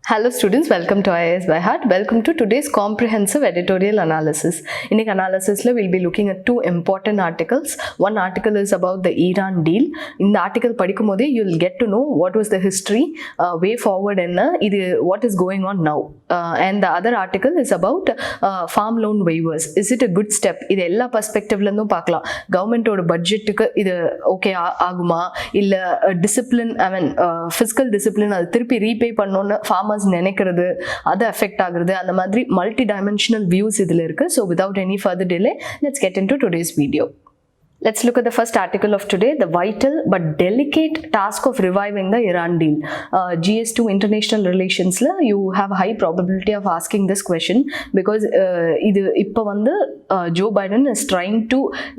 Hello students, welcome to IAS by Heart. Welcome to today's comprehensive editorial analysis. In the analysis, we'll be looking at two important articles. One article is about the Iran deal. In the article, you'll get to know what was the history, way forward, and what is going on now. And the other article is about farm loan waivers. Is it a good step? This is all perspective. Government budget is okay aguma illa discipline, fiscal discipline repay farmers நினைக்கிறது அது affect ஆகுறது அந்த மாதிரி multi dimensional views இதில் இருக்குது. So without any further delay let's get in to today's video. Let's look at the first article of today, the vital but delicate task of reviving the Iran deal. GS2 international relations la you have high probability of asking this question because ipo vandu Joe Biden is trying to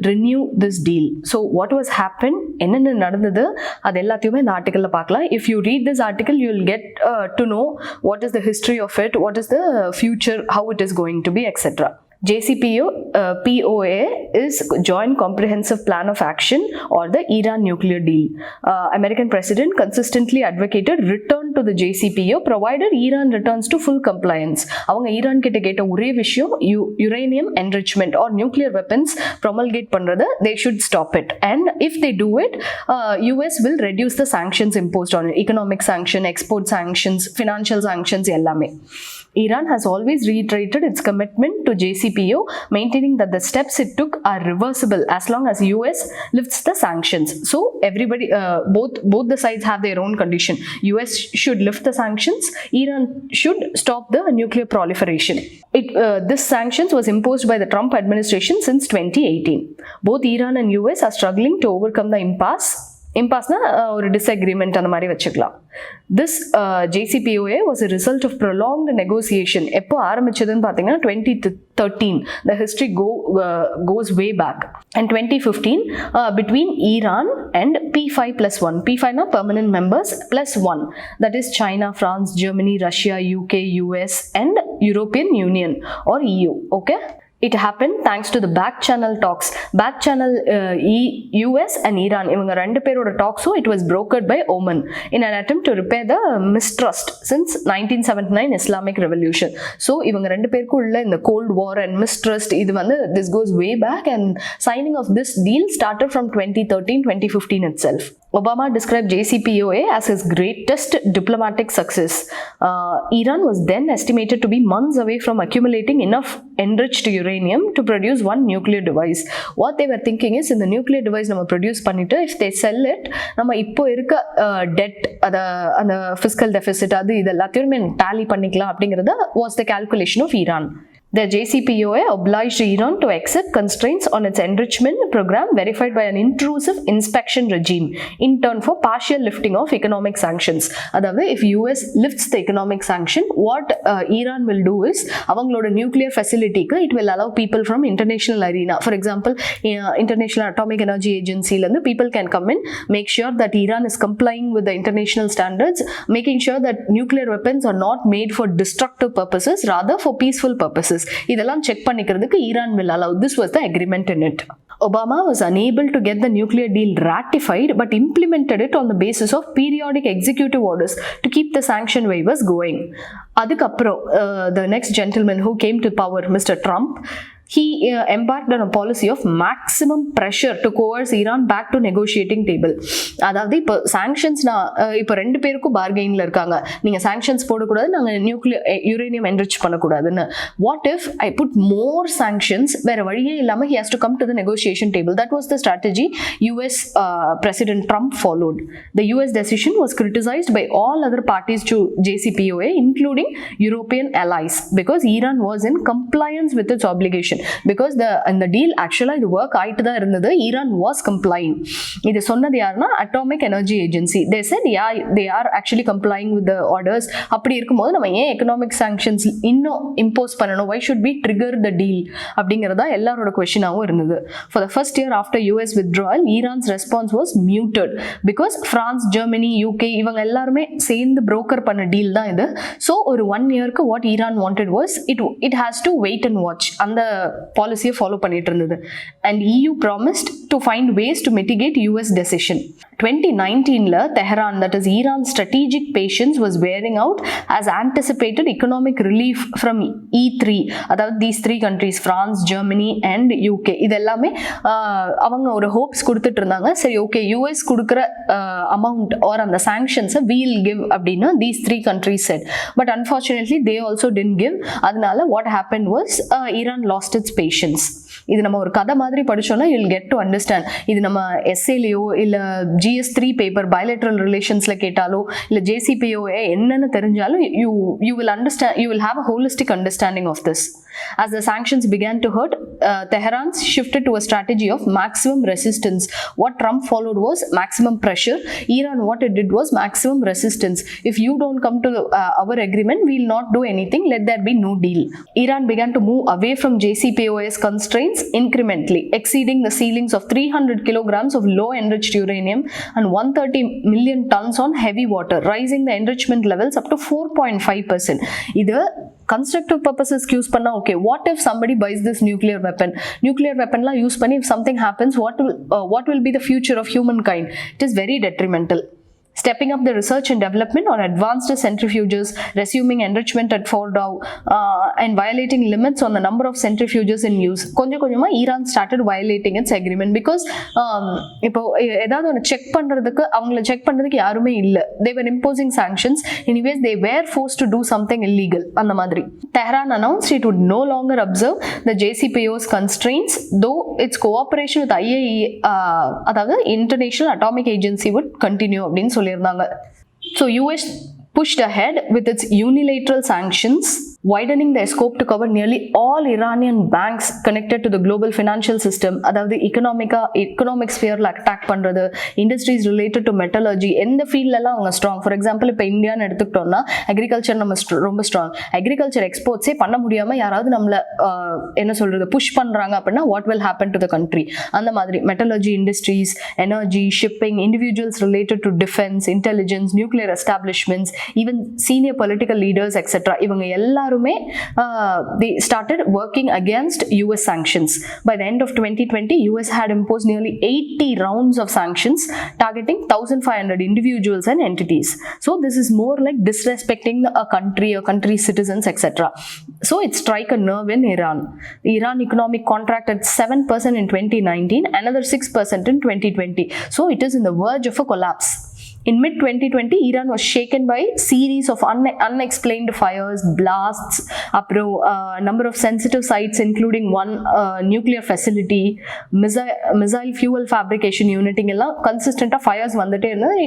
renew this deal. So what was happened, enna nadandhathu adu ellathiyume இந்த article paakalam. If you read this article you will get to know what is the history of it, what is the future, how it is going to be, etc. JCPOA is Joint Comprehensive Plan of Action or the Iran nuclear deal. American president consistently advocated return to the JCPOA provided Iran returns to full compliance. அவங்க Iran கிட்ட கேட்ட ஒரே விஷயம் uranium enrichment or nuclear weapons promulgate பண்றத they should stop it, and if they do it US will reduce the sanctions imposed on it, economic sanction, export sanctions, financial sanctions எல்லாமே. Iran has always reiterated its commitment to JCPOA, maintaining that the steps it took are reversible as long as US lifts the sanctions. So everybody, both the sides have their own condition. US should lift the sanctions, Iran should stop the nuclear proliferation. This sanctions was imposed by the Trump administration since 2018. Both Iran and US are struggling to overcome the impasse ஒரு disagreement அந்த மாதிரி வச்சுக்கலாம். This JCPOA was a result of prolonged negotiation. எப்போ ஆரம்பிச்சதுன்னு பார்த்தீங்கன்னா 2013. The history goes way back. And 2015 between Iran and P5+1. P5 na permanent members +1. That is China, France, Germany, Russia, UK, US and European Union or EU. Okay? It happened thanks to the back channel talks. Back channel US and Iran இவங்க ரெண்டு பேரோட talks it was brokered by Oman in an attempt to repair the mistrust since 1979 Islamic Revolution. So இவங்க ரெண்டு பேருக்கு உள்ள இந்த Cold War and mistrust இது வந்து this goes way back, and signing of this deal started from 2013-2015 itself. Obama described JCPOA as his greatest diplomatic success. Iran was then estimated to be months away from accumulating enough enriched uranium to produce one nuclear device. What they were thinking is, in the nuclear device நம்ம produce பண்ணிட்டு if they sell it, நம்ம இப்போ இருக்க debt அந்த fiscal deficit அது இதெல்லாத்தையுமே tally பண்ணிக்கலாம் அப்படிங்கிறது was the calculation of Iran. The JCPOA obliged Iran to accept constraints on its enrichment program verified by an intrusive inspection regime in turn for partial lifting of economic sanctions. Adavadhu if US lifts the economic sanction, what Iran will do is avangaloda nuclear facility ku it will allow people from international arena, for example International Atomic Energy Agency la people can come in, make sure that Iran is complying with the international standards, making sure that nuclear weapons are not made for destructive purposes, rather for peaceful purposes. இதெல்லாம் check பண்ணிக்கிறதுக்கு Iran will allow. This was the agreement in it. Obama was unable to get the nuclear deal ratified but implemented it on the basis of periodic executive orders to keep the sanction waivers going. அதுக்கப்புறம் the next gentleman who came to power, Mr. Trump, he embarked on a policy of maximum pressure to coerce Iran back to negotiating table. அதாவது இப்போ சாங்ஷன்ஸ்னா இப்போ ரெண்டு பேருக்கும் பார்கெயினில் இருக்காங்க, நீங்கள் sanctions போடக்கூடாது, நாங்கள் நியூக்ளியர் யுரேனியம் என்ரிச் பண்ணக்கூடாதுன்னு. What if I put more sanctions, வேறு வழியே இல்லாமல் he has to come to the negotiation table. That was the strategy US President Trump followed. The US decision was criticized by all other parties to JCPOA including European allies because Iran was in compliance with its obligation. Because the deal actually இது work ஆயிட்டு தான் இருந்தது. Iran was complying. இது சொன்னது யாருன்னா Atomic Energy Agency. They said yeah, they are actually complying with the orders. அப்படி இருக்கும்போது நம்ம ஏன் economic sanctions இன்னும் impose பண்ணணும்? Why should we trigger the deal? அப்படிங்கிறதா எல்லாரோட கொஸ்டினாகவும் இருந்தது. For the first year after US withdrawal, Iran's response was muted because France, Germany, UK இவங்க எல்லாருமே சேர்ந்து broker பண்ண deal தான் இது. So ஒரு 1 yearக்கு what Iran wanted was it has to wait and watch. அந்த பாலிசியை ஃபாலோ பண்ணிட்டு இருந்தது. And EU promised to find ways to mitigate US decision. 2019 Tehran, that is Iran's strategic patience, was wearing out as anticipated economic relief from E3, அதாவது these three countries, France, Germany and UK, இதெல்லாமே அவங்க ஒரு hopes கொடுத்துட்டு இருந்தாங்க. சரி, okay, US கொடுக்குற amount R அந்த சாங்ஷன்ஸை wheel give அப்படின்னு these three countries said, but unfortunately they also didn't give. அதனால what happened was Iran lost its patience. இது நம்ம ஒரு கதை மாதிரி படிச்சோம்னா you'll get to understand. இது நம்ம எஸ்ஏலையோ இல்லை GS3 பேப்பர் bilateral ரிலேஷன்ஸ்ல கேட்டாலோ இல்லை JCPO என்னன்னு தெரிஞ்சாலும் you will understand, you will have a holistic understanding of this. As the sanctions began to hurt, Tehran shifted to a strategy of maximum resistance. What Trump followed was maximum pressure. Iran, what it did was maximum resistance. If you don't come to our agreement, we will not do anything. Let there be no deal. Iran began to move away from JCPOA's constraints incrementally, exceeding the ceilings of 300 kilograms of low enriched uranium and 130 million tons on heavy water, rising the enrichment levels up to 4.5%. இது constructive purposes use பண்ணா okay, what if somebody buys this nuclear weapon la use பண்ணி if something happens, what will be the future of humankind? It is very detrimental. Stepping up the research and development on advanced centrifuges, resuming enrichment at Fordow, and violating limits on the number of centrifuges in use. கொஞ்சமா Iran started violating its agreement because இப்போ ஏதாவது ஒன்று அவங்கள check பண்ணுறதுக்கு யாருமே இல்லை. They were imposing sanctions. Anyways, they were forced to do something illegal. அந்த மாதிரி Tehran announced it would no longer observe the JCPO's constraints, though its cooperation with IAEA, அதாவது International Atomic Agency, would continue அப்படின்னு சொல்லியிருந்தாங்க. So US pushed ahead with its unilateral sanctions, widening their scope to cover nearly all Iranian banks connected to the global financial system. அதாவது economic sphereல attack பண்றது, industries related to metallurgy, எந்த ஃபீல்ட்லலாம் அவங்க strong. For example இப்போ இந்தியான்னு எடுத்துக்கிட்டோம்னா agriculture நம்ம ரொம்ப strong. Agriculture எக்ஸ்போர்ட்ஸே பண்ண முடியாமல் யாராவது நம்மளை என்ன சொல்றது புஷ் பண்ணுறாங்க அப்படின்னா what will happen to the country. அந்த மாதிரி metallurgy industries, energy, shipping, individuals related to defence, intelligence, nuclear establishments, even senior political leaders etcetera, இவங்க எல்லாருமே they started working against US sanctions. By the end of 2020, US had imposed nearly 80 rounds of sanctions targeting 1,500 individuals and entities. So this is more like disrespecting a country's citizens, etc. So it struck a nerve in Iran. The Iran economic contracted 7% in 2019, another 6% in 2020. So it is in the verge of a collapse. In mid-2020, Iran was shaken by series of unexplained fires, blasts, number of sensitive sites, including one nuclear facility, missile fuel fabrication unit, consistent fires.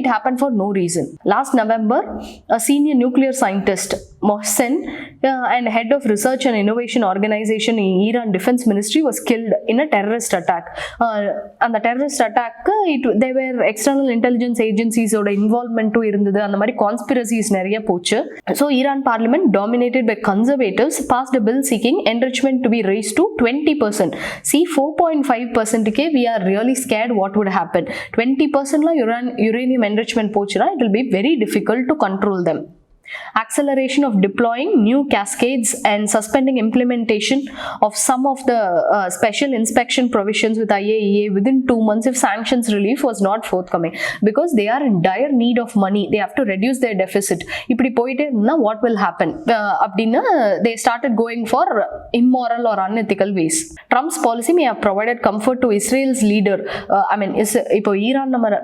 It happened for no reason. Last November, a senior nuclear scientist, Mohsen, and head of research and innovation organization in Iran Defense Ministry, was killed in a terrorist attack. And the terrorist attack, there were external intelligence agencies இன்வால்வ்மெண்ட்டும் இருந்தது. அந்த மாதிரி conspiracies நிறைய போச்சு. So Iran parliament dominated by conservatives passed a bill seeking enrichment to be raised to 20%. See, 4.5%க்கே we are really scared what would happen. 20%ல uranium enrichment போச்சுன்னா it will be very difficult to control them. Acceleration of deploying new cascades and suspending implementation of some of the special inspection provisions with IAEA within 2 months if sanctions relief was not forthcoming, because they are in dire need of money. They have to reduce their deficit. இப்படி போயிட்டே இருந்தா what will happen அப்படின்னா they started going for immoral or unethical ways. Trump's policy may have provided comfort to Israel's leader. இப்போ Iran நம்ம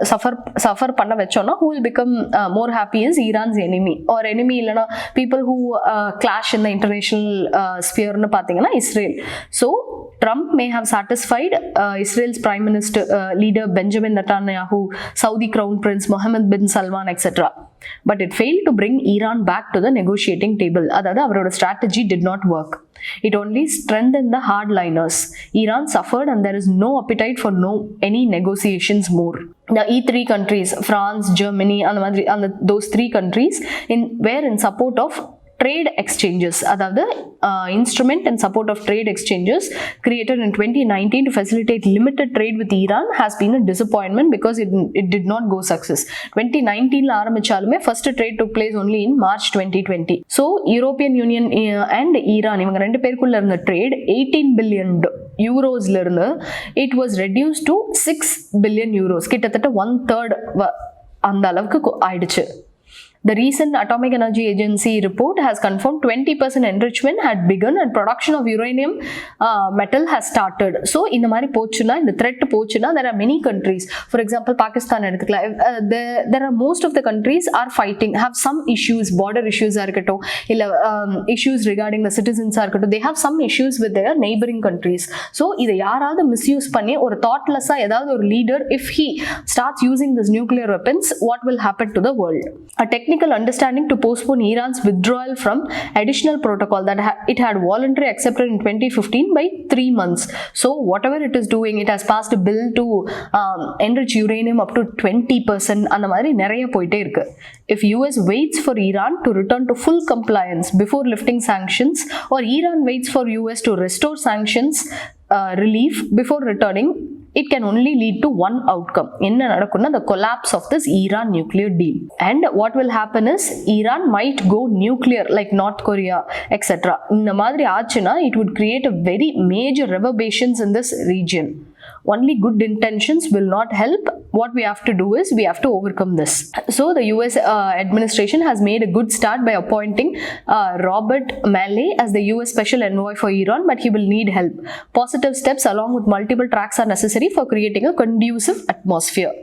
suffer பண்ண வச்சோம்னா who will become more happy is Iran's enemy or enemy இல்லனா people who clash in the international sphere னு பாத்தீங்கன்னா Israel. So Trump may have satisfied Israel's prime minister leader Benjamin Netanyahu, Saudi crown prince Mohammed bin Salman, etc. But it failed to bring Iran back to the negotiating table. அதாவது அவரோட strategy did not work. It only strengthened the hardliners. Iran suffered and there is no appetite for any negotiations more. The E3 countries, France, Germany, those three countries were in support of trade exchanges, அதாவது instrument and support of trade exchanges created in 2019 to facilitate limited trade with Iran has been a disappointment because it did not go success. 2019 ஆரம்பிச்சாலுமே first trade took place only in March 2020. So European Union and Iran இவங்க ரெண்டு பேருக்குள்ள இருந்த trade 18 billion யூரோஸ்ல இருந்து it was reduced to 6 billion euros, கிட்டத்தட்ட 1/3 அந்த அளவுக்கு ஆயிடுச்சு. The recent Atomic Energy Agency report has confirmed 20% enrichment had begun and production of uranium metal has started. So இந்த மாதிரி போச்சுன்னா, இந்த threat போச்சுன்னா, there are many countries. For example, Pakistan எடுத்துக்கலாம். There are most of the countries are fighting, have some issues, border issues இருக்கட்டும், இல்ல issues regarding the citizens இருக்கட்டும், they have some issues with their neighboring countries. So இதை யாராவது misuse பண்ணி ஒரு thoughtless-ஆ ஏதாவது ஒரு leader, if he starts using these nuclear weapons, what will happen to the world? A technical understanding to postpone Iran's withdrawal from additional protocol that it had voluntarily accepted in 2015 by 3 months. So whatever it is doing, it has passed a bill to enrich uranium up to 20%. அந்த மாதிரி நிறைய போயிட்டே இருக்கு. If US waits for Iran to return to full compliance before lifting sanctions, or Iran waits for US to restore sanctions relief before returning, it can only lead to one outcome. என்ன நடக்கும்னா, the collapse of this Iran nuclear deal. And what will happen is Iran might go nuclear like North Korea, etc. இந்த மாதிரி ஆச்சுன்னா, it would create a very major reverberations in this region. Only good intentions will not help. What we have to do is we have to overcome this. So the US administration has made a good start by appointing Robert Malley as the US Special Envoy for Iran, but he will need help. Positive steps along with multiple tracks are necessary for creating a conducive atmosphere.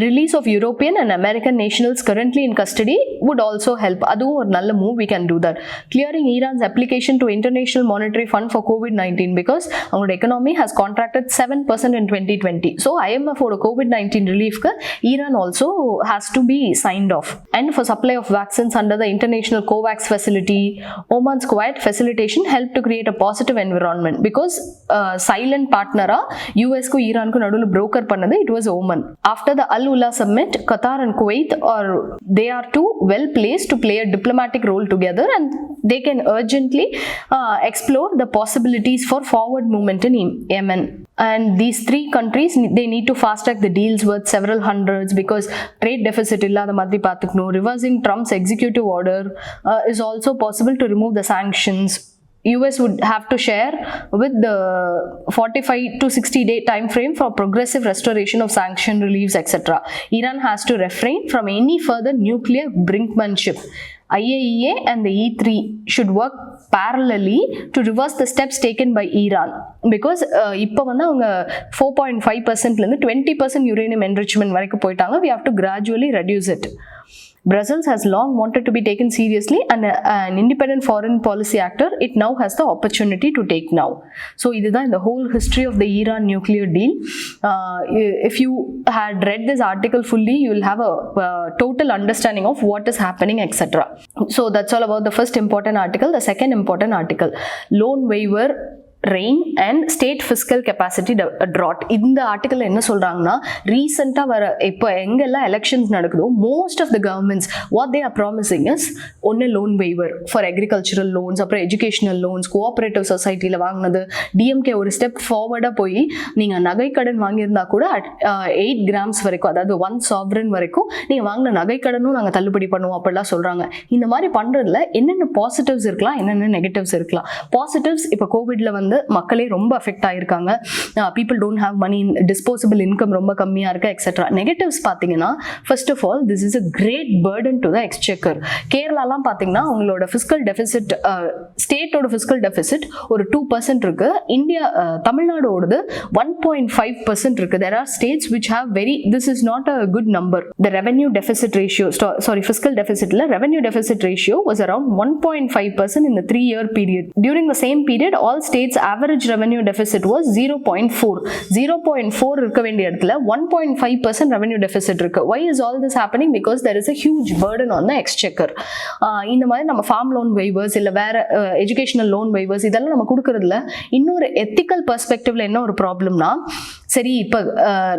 Release of European and American nationals currently in custody would also help. அதுவும் ஒரு நல்ல move, we can do that. Clearing Iran's application to International Monetary Fund for COVID-19 because அவங்களோட economy has contracted 7% in 2020. So IMF ஓட COVID-19 relief-க்கு Iran also has to be signed off. And for supply of vaccines under the International COVAX facility, Oman's quiet facilitation helped to create a positive environment because silent partner-ஆ US-க்கு Iran-க்கு நடுவுல broker பண்ணது it was Oman. After the Al-Ula summit, Qatar and Kuwait they are too well placed to play a diplomatic role together, and they can urgently explore the possibilities for forward movement in Yemen. And these three countries, they need to fast track the deals worth several hundreds because trade deficit illada madri paathukno. Reversing Trump's executive order is also possible to remove the sanctions. US would have to share with the 45 to 60 day time frame for progressive restoration of sanction reliefs, etc. Iran has to refrain from any further nuclear brinkmanship. IAEA and the E3 should work parallelly to reverse the steps taken by Iran because இப்போ வந்து அவங்க 4.5% இருந்து 20% uranium enrichment வரைக்கும் போயிட்டாங்க. We have to gradually reduce it. Brussels has long wanted to be taken seriously, and an independent foreign policy actor, it now has the opportunity to take now. So இதுதான் இந்த whole history of the Iran nuclear deal. If you had read this article fully, you will have a total understanding of what is happening, etc. So that's all about the first important article. The second important article, loan waiver, rain and state fiscal capacity drought. இந்த article என்ன சொல்றாங்கன்னா, ரீசெண்டாக வர இப்போ எங்கெல்லாம் elections நடக்குதோ most of the governments what they are promising is ஒன்று loan waiver for agricultural loans, அப்புறம் எஜுகேஷனல் லோன்ஸ், கோஆப்ரேட்டிவ் சொசைட்டியில் வாங்கினது. டிஎம்கே ஒரு ஸ்டெப் ஃபார்வர்டாக போய் நீங்கள் நகைக்கடன் வாங்கியிருந்தா கூட 8 grams வரைக்கும், அதாவது 1 sovereign வரைக்கும் நீங்கள் வாங்கின நகைக்கடனும் நாங்கள் தள்ளுபடி பண்ணுவோம் அப்படிலாம் சொல்கிறாங்க. இந்த மாதிரி பண்ணுறதுல என்னென்ன பாசிட்டிவ்ஸ் இருக்கலாம், என்னென்ன நெகட்டிவ்ஸ் இருக்கலாம். பாசிட்டிவ்ஸ், இப்போ கோவிட்ல வந்து மக்களே ரொம்ப அஃபெக்ட் ஆயிருக்காங்க. People don't have money, disposable income ரொம்ப கம்மியாக இருக்கு, எக்ஸெட்ரா. நெகட்டிவ்ஸ் பார்த்தீங்கன்னா, first of all this is a great burden to the exchequer. கேரளாலாம் பார்த்தீங்கன்னா அவங்களோட ஃபிஸ்கல் டெபிசிட், ஸ்டேட்டோட ஃபிஸ்கல் டெபிசிட் ஒரு 2% இருக்கு. இந்தியா தமிழ்நாடோடது 1.5% இருக்கு. There are states which have this is not a good number. The revenue deficit ratio, fiscal deficitல revenue deficit ratio was around 1.5% in the 3-year period. During the same period, all states average revenue deficit was 0.4. 0.4 இருக்க வேண்டிய இடத்துல 1.5% revenue deficit இருக்கு. Why is all this happening? Because there is a huge burden on the exchequer. இந்த மாதிரி நம்ம farm loan waivers இல்ல வேற educational loan waivers இதெல்லாம் நம்ம கொடுக்கறதுல இன்னொரு ethical perspectiveல என்ன ஒரு ப்ராப்ளம்னா, சரி இப்போ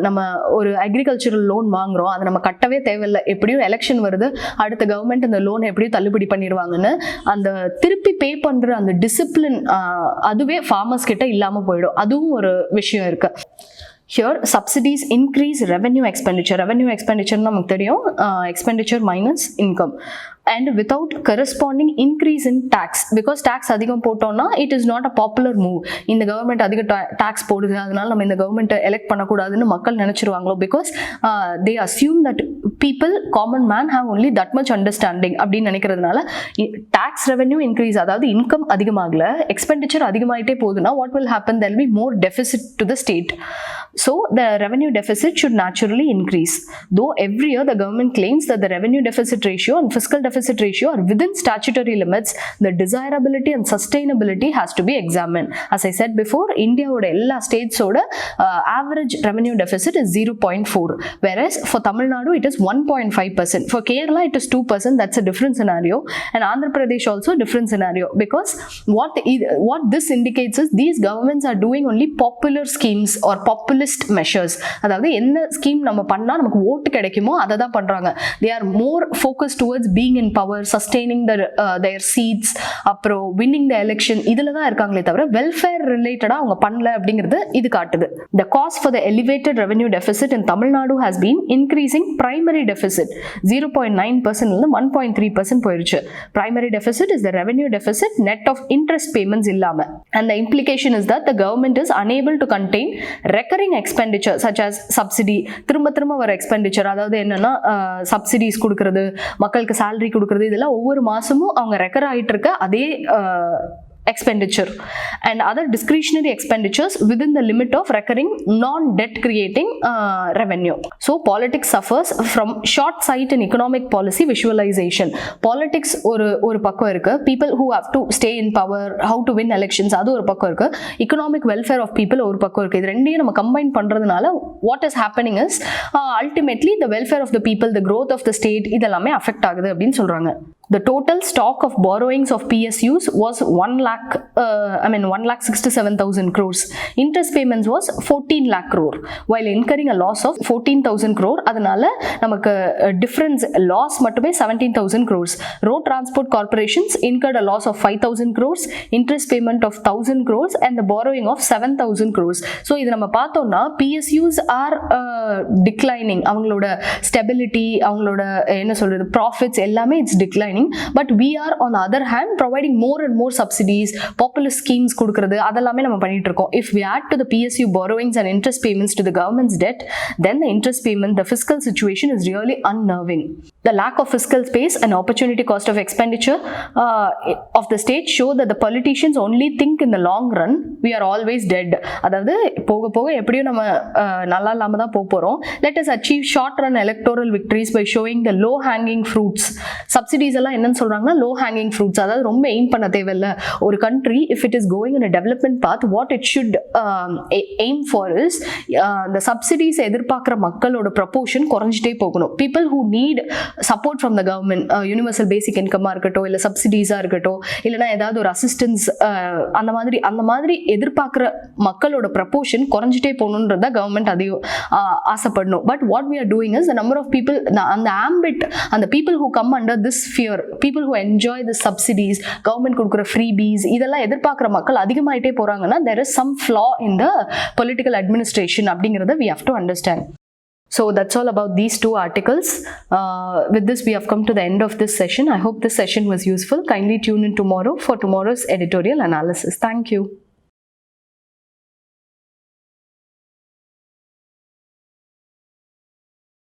நம்ம ஒரு அக்ரிகல்ச்சரல் லோன் வாங்குறோம், அதை நம்ம கட்டவே தேவையில்லை, எப்படியும் எலெக்ஷன் வருது, அடுத்த கவர்மெண்ட் அந்த லோனை எப்படியும் தள்ளுபடி பண்ணிடுவாங்கன்னு அந்த திருப்பி பே பண்ற அந்த டிசிப்ளின் அதுவே ஃபார்மர்ஸ் கிட்ட இல்லாம போயிடும். அதுவும் ஒரு விஷயம் இருக்கு. Here, subsidies increase revenue expenditure. Revenue expenditure நமக்கு தெரியும், expenditure minus income. And without corresponding increase in tax. Because tax அதிகம் போட்டோம்னா it is not a popular move. இந்த கவர்மெண்ட் அதிக டாக்ஸ் போடுது, அதனால நம்ம இந்த கவர்மெண்ட்டை எலெக்ட் பண்ணக்கூடாதுன்னு மக்கள் நினைச்சிருவாங்களோ. Because they assume that people, common man have only that much understanding அப்படின்னு நினைக்கிறதுனால tax revenue increase, அதாவது இன்கம் அதிகமாகல, எக்ஸ்பெண்டிச்சர் அதிகமாயிட்டே போகுதுன்னா what will happen? There will be more deficit to the state. So the revenue deficit should naturally increase. Though every year the government claims that the revenue deficit ratio and fiscal deficit ratio are within statutory limits, the desirability and sustainability has to be examined. As I said before, India oda ella states oda average revenue deficit is 0.4, whereas for Tamil Nadu it is 1.5%. For Kerala it is 2%. That's a different scenario, and Andhra Pradesh also a different scenario, because what this indicates is these governments are doing only popular schemes or populist measures. அதாவது என்ன scheme நம்ம பண்ணா நமக்கு ஓட்டு கிடைக்குமோ அதை தான் பண்றாங்க. They are more focused towards being in power, sustaining their seats, அப்புறம் winning the election, இதுல தான் இருக்காங்களே தவிர வெல்ஃபேர் ரிலேட்டடா அவங்க பண்ணல அப்படிங்கிறது இது காட்டுது. The cause for the elevated revenue deficit in Tamil Nadu has been increasing primary deficit. 0.9% இருந்து 1.3% போயிருச்சு. Primary deficit is the revenue deficit net of interest payments இல்லாம. And the implication is that the government is unable to contain recurring expenditure such as subsidy, திரும்ப வர expenditure, அதாவது என்னன்னா subsidies கொடுக்கிறது, மக்களுக்கு salary கொடுக்கிறது, இதெல்லாம் ஒவ்வொரு மாசமும் அவங்க ரெக்கர் ஆயிட்டு இருக்க அதே expenditure and other discretionary expenditures within the limit of recurring non-debt creating revenue. So politics suffers from short sight in economic policy visualization. Politics ஒரு பக்கம் இருக்கு, people who have to stay in power, how to win elections, அது ஒரு பக்கம் இருக்கு, economic welfare of people ஒரு பக்கம் இருக்கு. இது ரெண்டையும் நம்ம கம்பைன் பண்றதுனால what is happening is ultimately the welfare of the people, the growth of the state, இதெல்லாமே அஃபெக்ட் ஆகுது அப்படின்னு சொல்றாங்க. The total stock of borrowings of PSUs was 1,67,000 crores. Interest payments was 14 lakh crore, while incurring a loss of 14,000 crore. அதனால நமக்கு difference loss மட்டுமே 17,000 crores. Road transport corporations incurred a loss of 5,000 crores, interest payment of 1,000 crores, and the borrowing of 7,000 crores. So இது நம்ம பார்த்தோம்னா PSUs are declining. அவங்களோட stability, அவங்களோட என்ன சொல்றது profits எல்லாமே it's declining. But we are on the other hand providing more and more subsidies, populist schemes கொடுக்கிறது, அதெல்லாமே நம்ம பண்ணிட்டு இருக்கோம். If we add to the PSU borrowings and interest payments to the government's debt, then the interest payment, the fiscal situation is really unnerving. The lack of fiscal space and opportunity cost of expenditure of the state show that the politicians only think in the long run. We are always dead. அதாவது போக போக எப்படியும் நம்ம நல்லா இல்லாம தான் போறோம். Let us achieve short run electoral victories by showing the low hanging fruits. Subsidies எல்லாம் என்னன்னு சொல்றாங்கன்னா low hanging fruits, அதாவது ரொம்ப எய்ம் பண்ண தேவையில்ல. ஒரு country if it is going in a development path, what it should aim for is the subsidies எதிர்பார்க்குற மக்களோட proportion குறைஞ்சிட்டே போகணும். People who need support from the government, universal basic income இருக்கட்டும், இல்ல சப்சிடிஸா இருக்கட்டும், இல்லைன்னா ஏதாவது ஒரு அசிஸ்டன்ஸ், அந்த மாதிரி எதிர்பார்க்குற மக்களோட proportion குறைஞ்சிட்டே போகணுன்றத கவர்மெண்ட் அதையும் ஆசைப்படணும். But what we are doing is the number of people, அந்த ambit, அந்த people who come under this sphere, people who enjoy the subsidies, government கொடுக்குற freebies, இதெல்லாம் எதிர்பார்க்குற மக்கள் அதிகமாயிட்டே போறாங்கன்னா there is some flaw in the political administration அப்படிங்கிறத we have to understand. So that's all about these two articles. With this we have come to the end of this session. I hope this session was useful. Kindly tune in tomorrow for tomorrow's editorial analysis. Thank you.